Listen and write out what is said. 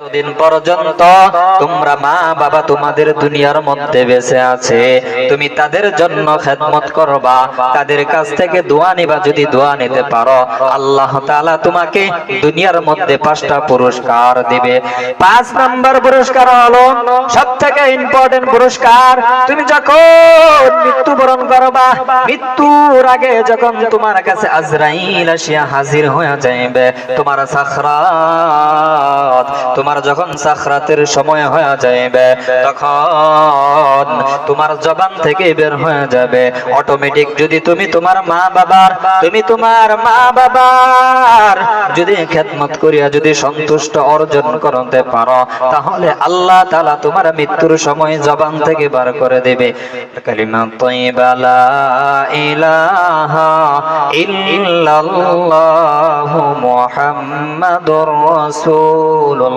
যতদিন পর্যন্ত তোমরা মা বাবা তোমাদের দুনিয়ার মধ্যে বেঁচে আছে, তুমি তাদের জন্য খেদমত করবা, তাদের কাছ থেকে দোয়া নিবা। যদি দোয়া নিতে পারো, আল্লাহ তাআলা তোমাকে দুনিয়ার মধ্যে 5টা পুরস্কার দিবে। 5 নম্বর পুরস্কার হলো সবথেকে ইম্পর্টেন্ট পুরস্কার। তুমি যখন মৃত্যুবরণ করবা, মৃত্যুর আগে যখন তোমার কাছে আজরাইল আসিয়া হাজির হয়ে যাবে, তোমার সাখরাত, তোমার যখন সাখরাতের সময় হয়ে যাবে, তখন তোমার জবান থেকে বের হয়ে যাবে অটোমেটিক, যদি তুমি তোমার মা বাবার যদি খেদমত করিয়া যদি সন্তুষ্ট অর্জন করতে পারো, তাহলে আল্লাহ তাআলা তোমার মৃত্যুর সময় জবান থেকে বার করে দেবে কালিমা তাইয়্যিবা লা ইলাহা ইল্লাল্লাহু মুহাম্মাদুর রাসূলুল্লাহ।